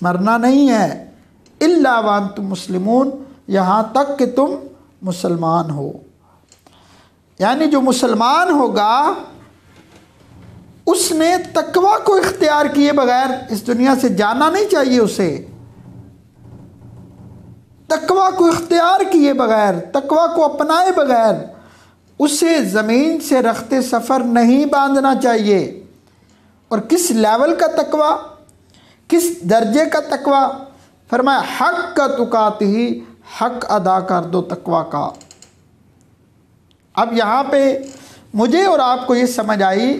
مرنا نہیں ہے، الا وانتم مسلمون، یہاں تک کہ تم مسلمان ہو۔ یعنی جو مسلمان ہوگا اس نے تقوی کو اختیار کیے بغیر اس دنیا سے جانا نہیں چاہیے، اسے تقوی کو اختیار کیے بغیر، تقوی کو اپنائے بغیر اسے زمین سے رخت سفر نہیں باندھنا چاہیے۔ اور کس لیول کا تقوی، کس درجے کا تقوی؟ فرمایا حق کا تقاتہ، حق ادا کر دو تقوی کا۔ اب یہاں پہ مجھے اور آپ کو یہ سمجھ آئی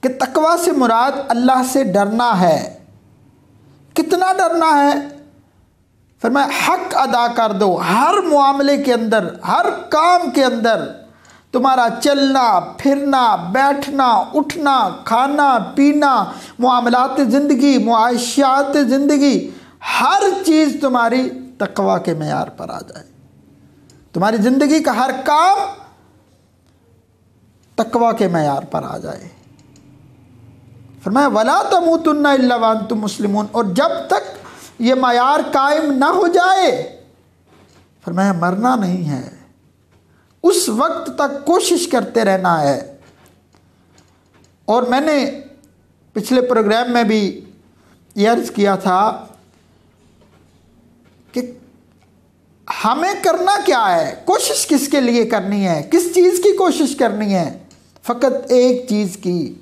کہ تقوی سے مراد اللہ سے ڈرنا ہے۔ کتنا ڈرنا ہے؟ فرمایا حق ادا کر دو، ہر معاملے کے اندر، ہر کام کے اندر، تمہارا چلنا پھرنا، بیٹھنا اٹھنا، کھانا پینا، معاملات زندگی، معاشیات زندگی، ہر چیز تمہاری تقوی کے معیار پر آ جائے، تمہاری زندگی کا ہر کام تقوی کے معیار پر آ جائے۔ فرمایا وَلَا تَمُوتُنَّ إِلَّا وَأَنْتُمْ مُسْلِمُونَ، اور جب تک یہ معیار قائم نہ ہو جائے، فرمایا مرنا نہیں ہے، اس وقت تک کوشش کرتے رہنا ہے۔ اور میں نے پچھلے پروگرام میں بھی یہ عرض کیا تھا کہ ہمیں کرنا کیا ہے، کوشش کس کے لیے کرنی ہے، کس چیز کی کوشش کرنی ہے؟ فقط ایک چیز کی،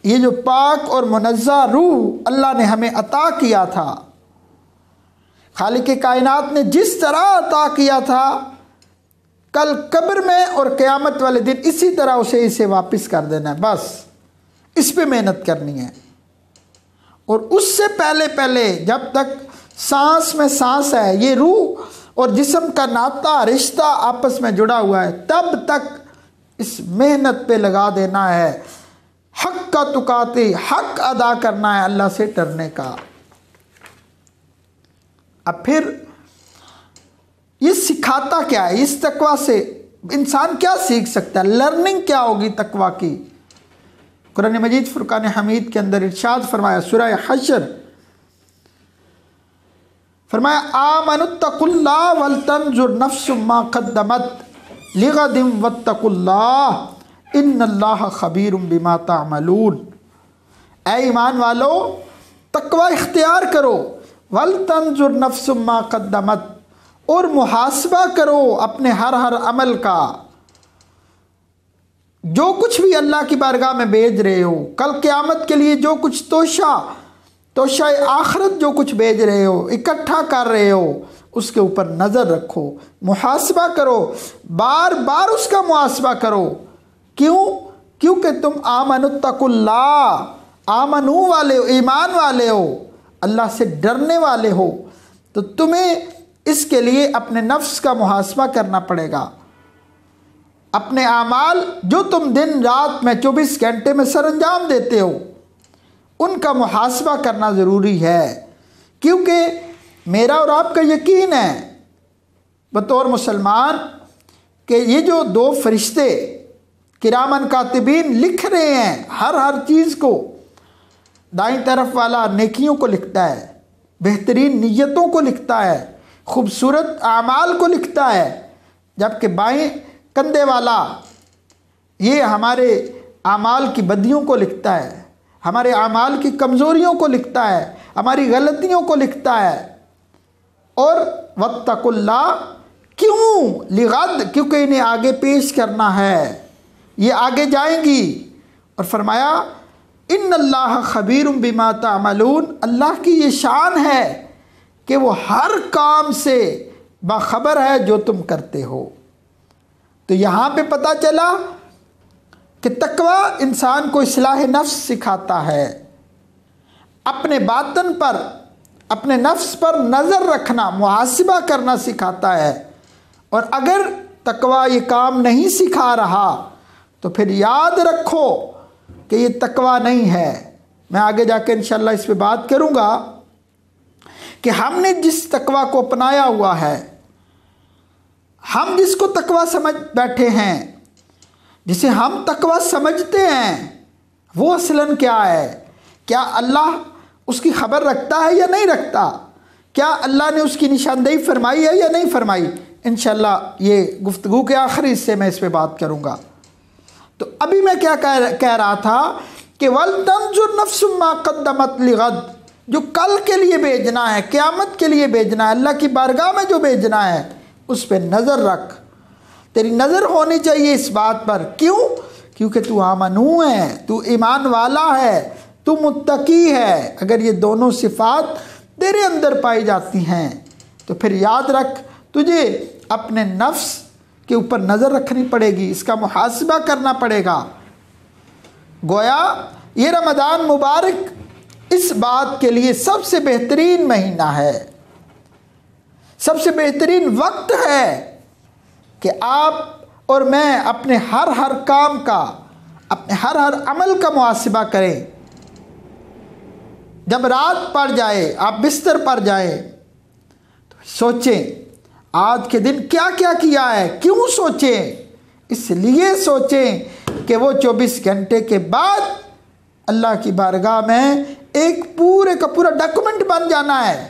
یہ جو پاک اور منزہ روح اللہ نے ہمیں عطا کیا تھا، خالق کائنات نے جس طرح عطا کیا تھا، کل قبر میں اور قیامت والے دن اسی طرح اسے واپس کر دینا ہے، بس اس پہ محنت کرنی ہے۔ اور اس سے پہلے جب تک سانس میں سانس ہے، یہ روح اور جسم کا ناطہ رشتہ آپس میں جڑا ہوا ہے، تب تک اس محنت پہ لگا دینا ہے، حق کا تقاتے، حق ادا کرنا ہے، اللہ سے ڈرنے کا۔ اب پھر یہ سکھاتا کیا ہے؟ اس تقوی سے انسان کیا سیکھ سکتا ہے؟ لرننگ کیا ہوگی تقوی کی؟ قرآن مجید فرقان حمید کے اندر ارشاد فرمایا، سورہ حشر، فرمایا آمنوا اتقوا اللہ ولتنظر نفس ما قدمت لغد واتقوا اللہ ان اللہ خبیر بما تعملون۔ اے ایمان والو، تقوی اختیار کرو، ولتنظر نفس ما قدمت، اور محاسبہ کرو اپنے ہر عمل کا، جو کچھ بھی اللہ کی بارگاہ میں بھیج رہے ہو، کل قیامت کے لیے جو کچھ توشہ آخرت جو کچھ بھیج رہے ہو، اکٹھا کر رہے ہو، اس کے اوپر نظر رکھو، محاسبہ کرو، بار بار اس کا محاسبہ کرو۔ کیونکہ تم آمنوا اتقوا اللہ، آمنو والے ہو، ایمان والے ہو، اللہ سے ڈرنے والے ہو، تو تمہیں اس کے لیے اپنے نفس کا محاسبہ کرنا پڑے گا۔ اپنے اعمال جو تم دن رات میں 24 گھنٹے میں سر انجام دیتے ہو، ان کا محاسبہ کرنا ضروری ہے، کیونکہ میرا اور آپ کا یقین ہے بطور مسلمان کہ یہ جو 2 فرشتے کرامن کاتبین لکھ رہے ہیں ہر چیز کو، دائیں طرف والا نیکیوں کو لکھتا ہے، بہترین نیتوں کو لکھتا ہے، خوبصورت اعمال کو لکھتا ہے، جبکہ بائیں کندھے والا یہ ہمارے اعمال کی بدیوں کو لکھتا ہے، ہمارے اعمال کی کمزوریوں کو لکھتا ہے، ہماری غلطیوں کو لکھتا ہے۔ اور واتقوا اللہ، کیوں؟ لغد، کیونکہ انہیں آگے پیش کرنا ہے، یہ آگے جائیں گی۔ اور فرمایا ان اللہ خبیر بما تعملون، اللہ کی یہ شان ہے کہ وہ ہر کام سے باخبر ہے جو تم کرتے ہو۔ تو یہاں پہ پتہ چلا کہ تقوی انسان کو اصلاح نفس سکھاتا ہے، اپنے باطن پر، اپنے نفس پر نظر رکھنا، محاسبہ کرنا سکھاتا ہے۔ اور اگر تقوی یہ کام نہیں سکھا رہا تو پھر یاد رکھو کہ یہ تقوی نہیں ہے۔ میں آگے جا کے انشاءاللہ اس پہ بات کروں گا کہ ہم نے جس تقوی کو اپنایا ہوا ہے، ہم جس کو تقوی سمجھ بیٹھے ہیں، جسے ہم تقوی سمجھتے ہیں، وہ اصلاً کیا ہے؟ کیا اللہ اس کی خبر رکھتا ہے یا نہیں رکھتا؟ کیا اللہ نے اس کی نشاندہی فرمائی ہے یا نہیں فرمائی؟ انشاءاللہ یہ گفتگو کے آخری حصے میں اس پہ بات کروں گا۔ تو ابھی میں کیا کہہ رہا تھا کہ وَلْتَنْظُرْ نَفْسٌ مَا قَدَّمَتْ لِغَدٍ، جو کل کے لیے بھیجنا ہے، قیامت کے لیے بھیجنا ہے، اللہ کی بارگاہ میں جو بھیجنا ہے، اس پہ نظر رکھ۔ تیری نظر ہونی چاہیے اس بات پر۔ کیوں؟ کیونکہ تو آمنو ہے، تو ایمان والا ہے، تو متقی ہے۔ اگر یہ دونوں صفات تیرے اندر پائی جاتی ہیں تو پھر یاد رکھ تجھے اپنے نفس کے اوپر نظر رکھنی پڑے گی، اس کا محاسبہ کرنا پڑے گا۔ گویا یہ رمضان مبارک اس بات کے لیے سب سے بہترین مہینہ ہے، سب سے بہترین وقت ہے کہ آپ اور میں اپنے ہر کام کا، اپنے ہر عمل کا محاسبہ کریں۔ جب رات پڑ جائے، آپ بستر پر جائیں تو سوچیں آج کے دن کیا کیا کیا ہے۔ کیوں سوچیں؟ اس لیے سوچیں کہ وہ 24 گھنٹے کے بعد اللہ کی بارگاہ میں ایک پورے کا پورا ڈاکومنٹ بن جانا ہے،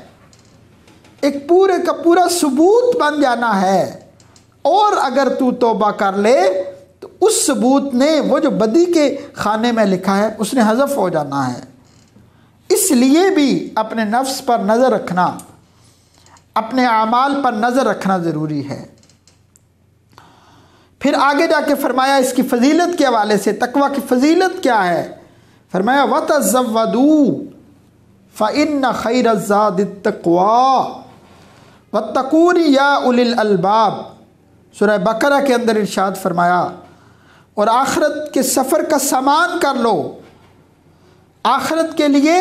ایک پورے کا پورا ثبوت بن جانا ہے۔ اور اگر تو توبہ کر لے تو اس ثبوت نے وہ جو بدی کے خانے میں لکھا ہے اس نے حذف ہو جانا ہے۔ اس لیے بھی اپنے نفس پر نظر رکھنا، اپنے اعمال پر نظر رکھنا ضروری ہے۔ پھر آگے جا کے فرمایا اس کی فضیلت کے حوالے سے، تقوی کی فضیلت کیا ہے؟ فرمایا وَتَزَوَّدُوا فَإِنَّ خَيْرَ الزَّادِ التَّقْوَىٰ وَاتَّقُونِ يَا أُولِي الْأَلْبَابِ۔ سورہ بقرہ کے اندر ارشاد فرمایا اور آخرت کے سفر کا سامان کر لو، آخرت کے لیے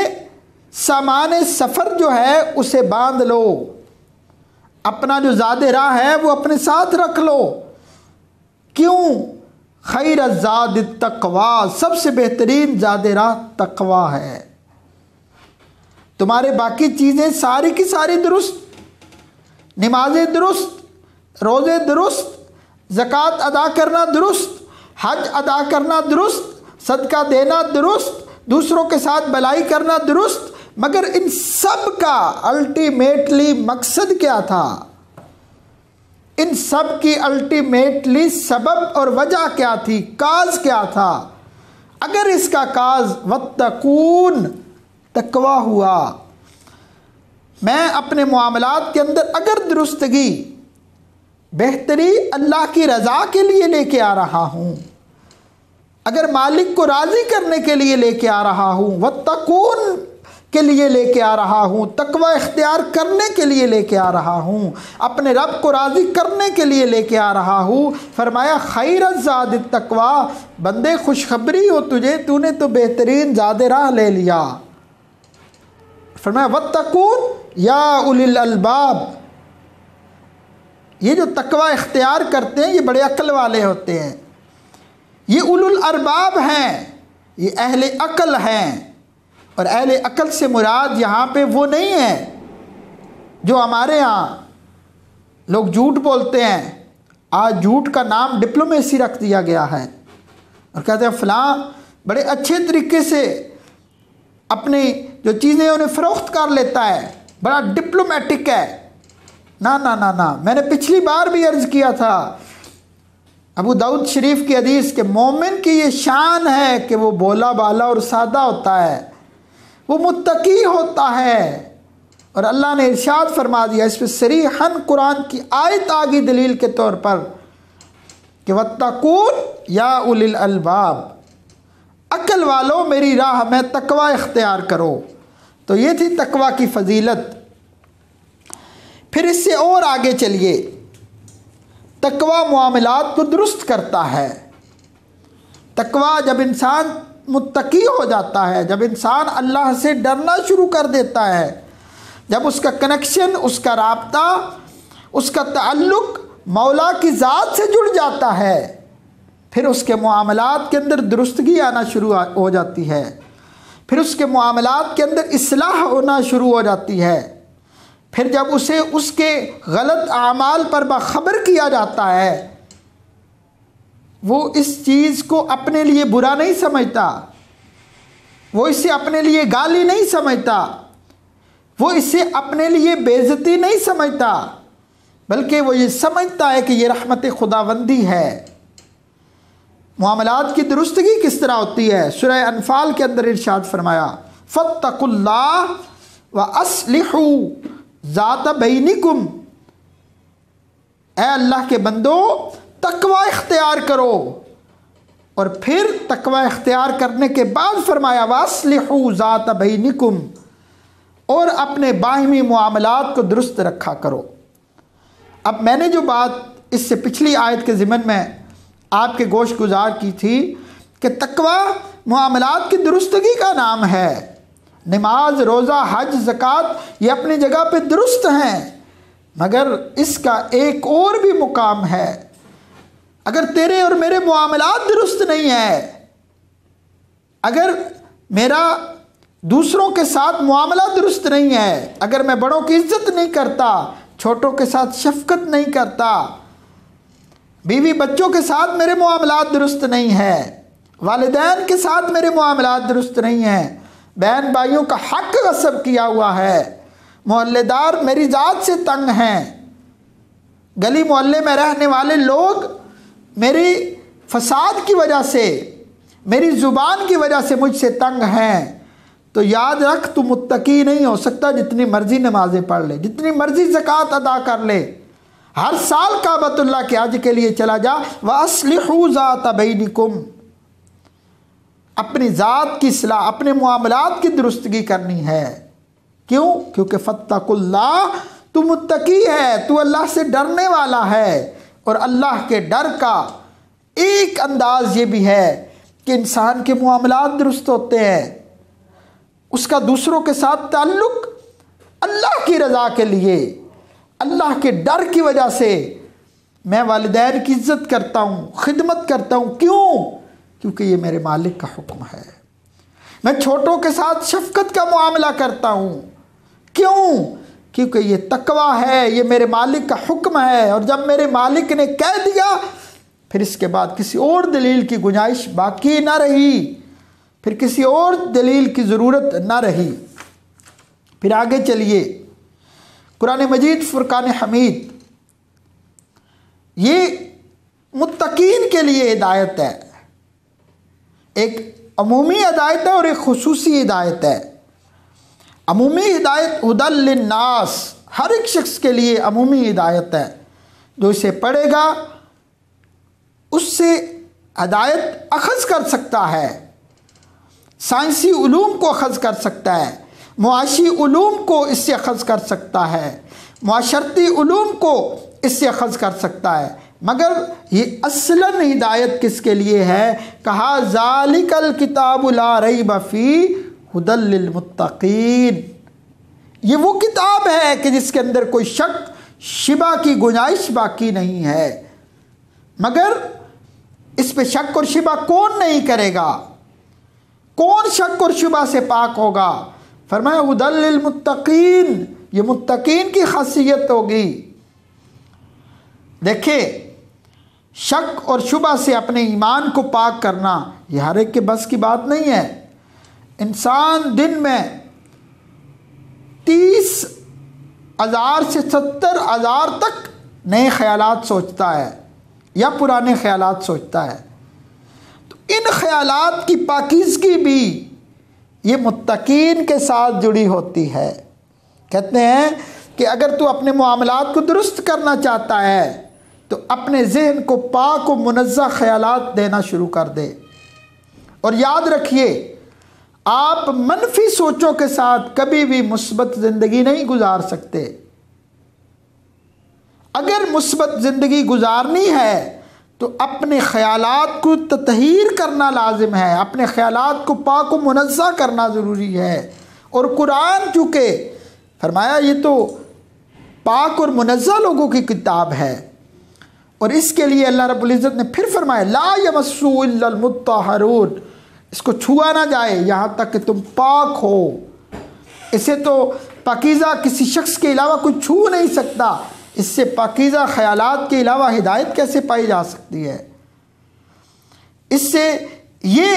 سامان سفر جو ہے اسے باندھ لو، اپنا جو زاد راہ ہے وہ اپنے ساتھ رکھ لو۔ کیوں؟ خیر الزاد التقویٰ، سب سے بہترین زاد راہ تقویٰ ہے۔ تمہارے باقی چیزیں ساری کی ساری درست، نمازیں درست، روزے درست، زکوٰۃ ادا کرنا درست، حج ادا کرنا درست، صدقہ دینا درست، دوسروں کے ساتھ بھلائی کرنا درست، مگر ان سب کا الٹیمیٹلی مقصد کیا تھا؟ ان سب کی الٹیمیٹلی سبب اور وجہ کیا تھی؟ کاز کیا تھا؟ اگر اس کا کاز وَاتَّقُونَ تقویٰ ہوا، میں اپنے معاملات کے اندر اگر درستگی، بہتری اللہ کی رضا کے لیے لے کے آ رہا ہوں، اگر مالک کو راضی کرنے کے لیے لے کے آ رہا ہوں، وَاتَّقُونَ کے لیے لے کے آ رہا ہوں، تقوی اختیار کرنے کے لیے لے کے آ رہا ہوں، اپنے رب کو راضی کرنے کے لیے لے کے آ رہا ہوں، فرمایا خیر الزاد التقویٰ، بندے خوشخبری ہو تجھے، تو نے تو بہترین زاد راہ لے لیا۔ فرمایا وَاتَّقُونَ یا اولی الالباب، یہ جو تقوی اختیار کرتے ہیں یہ بڑے عقل والے ہوتے ہیں، یہ اولو الارباب ہیں، یہ اہل عقل ہیں۔ اور اہل عقل سے مراد یہاں پہ وہ نہیں ہے جو ہمارے ہاں لوگ جھوٹ بولتے ہیں۔ آج جھوٹ کا نام ڈپلومیسی رکھ دیا گیا ہے اور کہتے ہیں فلاں بڑے اچھے طریقے سے اپنی جو چیزیں انہیں فروخت کر لیتا ہے، بڑا ڈپلومیٹک ہے۔ نا نا نا نا، میں نے پچھلی بار بھی عرض کیا تھا، ابو داؤد شریف کی حدیث کہ مومن کی یہ شان ہے کہ وہ بولا بالا اور سادہ ہوتا ہے، وہ متقی ہوتا ہے۔ اور اللہ نے ارشاد فرما دیا، اس پہ صریحاً قرآن کی آیت آگی دلیل کے طور پر کہ وَاتَّقُونَ یا اولی الالباب، عقل والو میری راہ میں تقوی اختیار کرو۔ تو یہ تھی تقوی کی فضیلت۔ پھر اس سے اور آگے چلیے، تقوی معاملات کو درست کرتا ہے۔ تقوی جب انسان متقی ہو جاتا ہے، جب انسان اللہ سے ڈرنا شروع کر دیتا ہے، جب اس کا کنیکشن، اس کا رابطہ، اس کا تعلق مولا کی ذات سے جڑ جاتا ہے، پھر اس کے معاملات کے اندر درستگی آنا شروع ہو جاتی ہے، پھر اس کے معاملات کے اندر اصلاح ہونا شروع ہو جاتی ہے۔ پھر جب اسے اس کے غلط اعمال پر باخبر کیا جاتا ہے، وہ اس چیز کو اپنے لیے برا نہیں سمجھتا، وہ اسے اپنے لیے گالی نہیں سمجھتا، وہ اسے اپنے لیے بے عزتی نہیں سمجھتا، بلکہ وہ یہ سمجھتا ہے کہ یہ رحمت خداوندی ہے۔ معاملات کی درستگی کس طرح ہوتی ہے؟ سورہ انفال کے اندر ارشاد فرمایا فاتقوا اللہ وَأَصْلِحُوا ذَاتَ بَيْنِكُمْ، اے اللہ کے بندو تقوی اختیار کرو، اور پھر تقوی اختیار کرنے کے بعد فرمایا وَأَصْلِحُوا ذَاتَ بَيْنِكُمْ، اور اپنے باہمی معاملات کو درست رکھا کرو۔ اب میں نے جو بات اس سے پچھلی آیت کے ضمن میں آپ کے گوش گزار کی تھی کہ تقوی معاملات کی درستگی کا نام ہے۔ نماز، روزہ، حج، زکوٰۃ یہ اپنی جگہ پہ درست ہیں، مگر اس کا ایک اور بھی مقام ہے۔ اگر تیرے اور میرے معاملات درست نہیں ہیں، اگر میرا دوسروں کے ساتھ معاملہ درست نہیں ہے، اگر میں بڑوں کی عزت نہیں کرتا، چھوٹوں کے ساتھ شفقت نہیں کرتا، بیوی بچوں کے ساتھ میرے معاملات درست نہیں ہیں، والدین کے ساتھ میرے معاملات درست نہیں ہیں، بہن بھائیوں کا حق غصب کیا ہوا ہے، محلے دار میری ذات سے تنگ ہیں، گلی محلے میں رہنے والے لوگ میری فساد کی وجہ سے، میری زبان کی وجہ سے مجھ سے تنگ ہیں، تو یاد رکھ تو متقی نہیں ہو سکتا جتنی مرضی نمازیں پڑھ لے، جتنی مرضی زکوٰۃ ادا کر لے، ہر سال کعبۃ اللہ کے حج کے لیے چلا جا، وَأَصْلِحُوا ذَاتَ بَيْنِكُمْ، اپنی ذات کی اصلاح، اپنے معاملات کی درستگی کرنی ہے۔ کیوں؟ کیونکہ فاتقوا اللہ، تو متقی ہے، تو اللہ سے ڈرنے والا ہے، اور اللہ کے ڈر کا ایک انداز یہ بھی ہے کہ انسان کے معاملات درست ہوتے ہیں، اس کا دوسروں کے ساتھ تعلق اللہ کی رضا کے لیے، اللہ کے ڈر کی وجہ سے میں والدین کی عزت کرتا ہوں، خدمت کرتا ہوں۔ کیوں؟ کیونکہ یہ میرے مالک کا حکم ہے۔ میں چھوٹوں کے ساتھ شفقت کا معاملہ کرتا ہوں۔ کیوں؟ کیونکہ یہ تقوی ہے، یہ میرے مالک کا حکم ہے، اور جب میرے مالک نے کہہ دیا پھر اس کے بعد کسی اور دلیل کی گنجائش باقی نہ رہی، پھر کسی اور دلیل کی ضرورت نہ رہی۔ پھر آگے چلیے، قرآن مجید فرقان حمید یہ متقین کے لیے ہدایت ہے، ایک عمومی ہدایت ہے اور ایک خصوصی ہدایت ہے۔ عمومی ہدایت ہدی للناس، ہر ایک شخص کے لیے عمومی ہدایت ہے، جو اسے پڑھے گا اس سے ہدایت اخذ کر سکتا ہے، سائنسی علوم کو اخذ کر سکتا ہے، معاشی علوم کو اس سے اخذ کر سکتا ہے، معاشرتی علوم کو اس سے اخذ کر سکتا ہے، مگر یہ اصلاً ہدایت کس کے لیے ہے؟ کہا ذالک الکتاب لا ریب فیہ ھدی للمتقین، یہ وہ کتاب ہے کہ جس کے اندر کوئی شک شبہ کی گنجائش باقی نہیں ہے، مگر اس پہ شک اور شبہ کون نہیں کرے گا؟ کون شک اور شبہ سے پاک ہوگا؟ فرمایا ھدی للمتقین، یہ متقین کی خاصیت ہوگی۔ دیکھیں، شک اور شبہ سے اپنے ایمان کو پاک کرنا یہ ہر ایک کے بس کی بات نہیں ہے۔ انسان دن میں 30,000 سے 70,000 تک نئے خیالات سوچتا ہے یا پرانے خیالات سوچتا ہے، تو ان خیالات کی پاکیزگی بھی یہ متقین کے ساتھ جڑی ہوتی ہے۔ کہتے ہیں کہ اگر تو اپنے معاملات کو درست کرنا چاہتا ہے تو اپنے ذہن کو پاک و منزہ خیالات دینا شروع کر دے، اور یاد رکھیے آپ منفی سوچوں کے ساتھ کبھی بھی مثبت زندگی نہیں گزار سکتے۔ اگر مثبت زندگی گزارنی ہے تو اپنے خیالات کو تطہیر کرنا لازم ہے، اپنے خیالات کو پاک و منزہ کرنا ضروری ہے۔ اور قرآن چونکہ فرمایا یہ تو پاک اور منزہ لوگوں کی کتاب ہے، اور اس کے لیے اللہ رب العزت نے پھر فرمایا لا یمسہ الا المطہرون، اس کو چھوا نہ جائے یہاں تک کہ تم پاک ہو۔ اسے تو پاکیزہ کسی شخص کے علاوہ کوئی چھو نہیں سکتا، اس سے پاکیزہ خیالات کے علاوہ ہدایت کیسے پائی جا سکتی ہے؟ اس سے یہ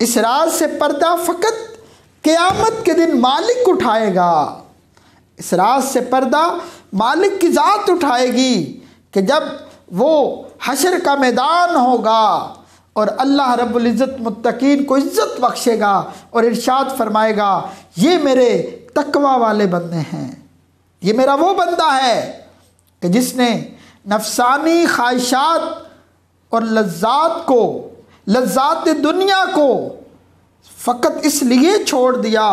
اس راز سے پردہ فقط قیامت کے دن مالک اٹھائے گا، اس راز سے پردہ مالک کی ذات اٹھائے گی کہ جب وہ حشر کا میدان ہوگا اور اللہ رب العزت متقین کو عزت بخشے گا اور ارشاد فرمائے گا یہ میرے تقوی والے بندے ہیں، یہ میرا وہ بندہ ہے کہ جس نے نفسانی خواہشات اور لذات دنیا کو فقط اس لیے چھوڑ دیا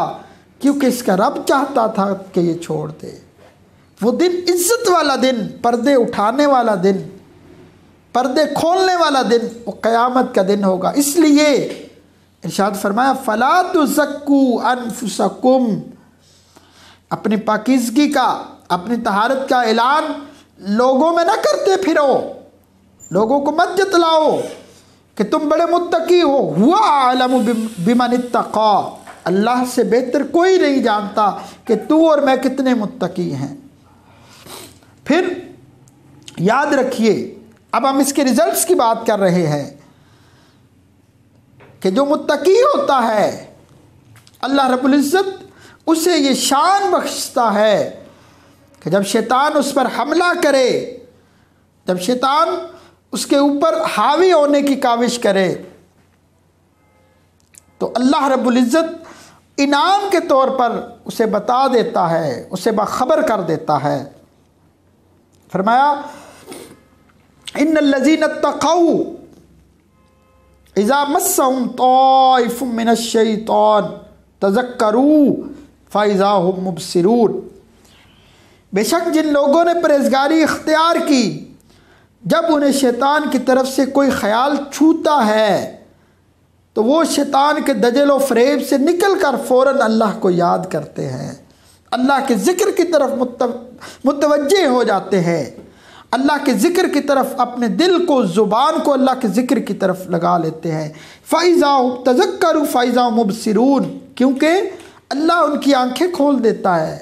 کیونکہ اس کا رب چاہتا تھا کہ یہ چھوڑ دے۔ وہ دن عزت والا دن، پردے اٹھانے والا دن، پردے کھولنے والا دن وہ قیامت کا دن ہوگا۔ اس لیے ارشاد فرمایا فَلَا تُزَكُّوا أَنفُسَكُمْ، اپنی پاکیزگی کا، اپنی طہارت کا اعلان لوگوں میں نہ کرتے پھرو، لوگوں کو مت جتلاؤ کہ تم بڑے متقی ہو، هُوَ أَعْلَمُ بِمَنِ اتَّقَىٰ، اللہ سے بہتر کوئی نہیں جانتا کہ تو اور میں کتنے متقی ہیں۔ پھر یاد رکھیے اب ہم اس کے ریزلٹس کی بات کر رہے ہیں کہ جو متقی ہوتا ہے اللہ رب العزت اسے یہ شان بخشتا ہے کہ جب شیطان اس پر حملہ کرے، جب شیطان اس کے اوپر حاوی ہونے کی کاوش کرے تو اللہ رب العزت انعام کے طور پر اسے بتا دیتا ہے، اسے باخبر کر دیتا ہے۔ فرمایا ان الذین اتقوا اذا مسهم طائف من الشیطان تذکروا فاذا هم مبصرون، بے شک جن لوگوں نے پرہیزگاری اختیار کی جب انہیں شیطان کی طرف سے کوئی خیال چھوتا ہے تو وہ شیطان کے دجل و فریب سے نکل کر فوراً اللہ کو یاد کرتے ہیں، اللہ کے ذکر کی طرف متوجہ ہو جاتے ہیں، اللہ کے ذکر کی طرف اپنے دل کو، زبان کو اللہ کے ذکر کی طرف لگا لیتے ہیں۔ فَإِذَا تَذَكَّرُوا فَإِذَا مُبْصِرُونَ، کیونکہ اللہ ان کی آنکھیں کھول دیتا ہے،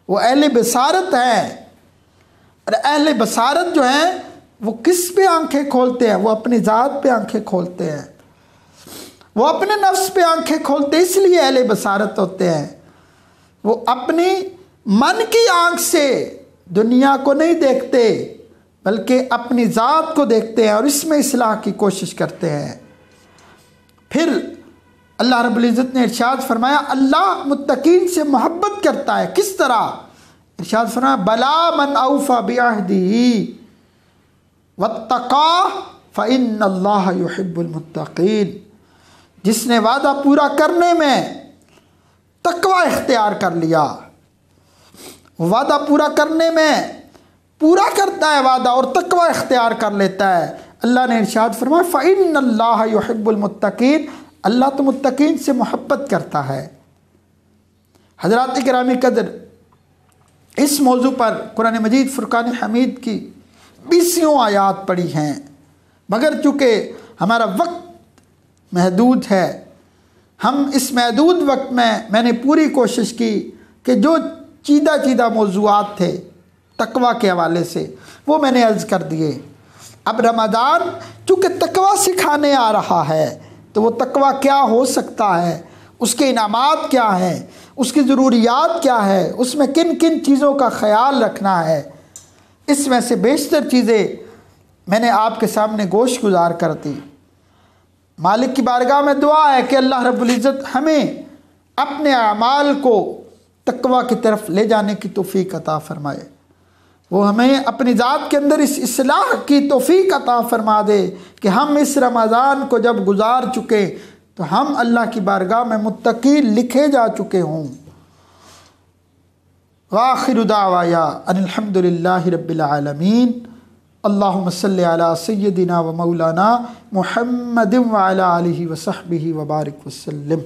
وہ اہل بصارت ہیں، اور اہل بصارت جو ہیں وہ کس پہ آنکھیں کھولتے ہیں؟ وہ اپنی ذات پہ آنکھیں کھولتے ہیں، وہ اپنے نفس پہ آنکھیں کھولتے ہیں، اس لیے اہل بصارت ہوتے ہیں۔ وہ اپنی من کی آنکھ سے دنیا کو نہیں دیکھتے بلکہ اپنی ذات کو دیکھتے ہیں اور اس میں اصلاح کی کوشش کرتے ہیں۔ پھر اللہ رب العزت نے ارشاد فرمایا اللہ متقین سے محبت کرتا ہے، کس طرح؟ ارشاد فرمایا بلا من اوفى بعہدہ واتقى فإن اللہ يحب المتقین، جس نے وعدہ پورا کرنے میں تقوی اختیار کر لیا، وعدہ پورا کرنے میں پورا کرتا ہے وعدہ اور تقوی اختیار کر لیتا ہے، اللہ نے ارشاد فرمایا فإن اللہ يحب المتقین، اللہ تو متقین سے محبت کرتا ہے۔ حضرات گرامی قدر، اس موضوع پر قرآن مجید فرقان حمید کی 20 آیات پڑھی ہیں، مگر چونکہ ہمارا وقت محدود ہے، ہم اس محدود وقت میں نے پوری کوشش کی کہ جو چیدہ موضوعات تھے تقوی کے حوالے سے وہ میں نے عرض کر دیے۔ اب رمضان چونکہ تقوی سکھانے آ رہا ہے تو وہ تقوی کیا ہو سکتا ہے، اس کے انعامات کیا ہیں، اس کی ضروریات کیا ہے، اس میں کن کن چیزوں کا خیال رکھنا ہے، اس میں سے بیشتر چیزیں میں نے آپ کے سامنے گوش گزار کر دی۔ مالک کی بارگاہ میں دعا ہے کہ اللہ رب العزت ہمیں اپنے اعمال کو تقوی کی طرف لے جانے کی توفیق عطا فرمائے، وہ ہمیں اپنی ذات کے اندر اس اصلاح کی توفیق عطا فرما دے کہ ہم اس رمضان کو جب گزار چکے تو ہم اللہ کی بارگاہ میں متقی لکھے جا چکے ہوں۔ وآخر دعوایا ان الحمد للہ رب العالمین، اللہم صلی علی سیدنا و مولانا محمد وعلی آلہ وصحبہ وبارک وسلم۔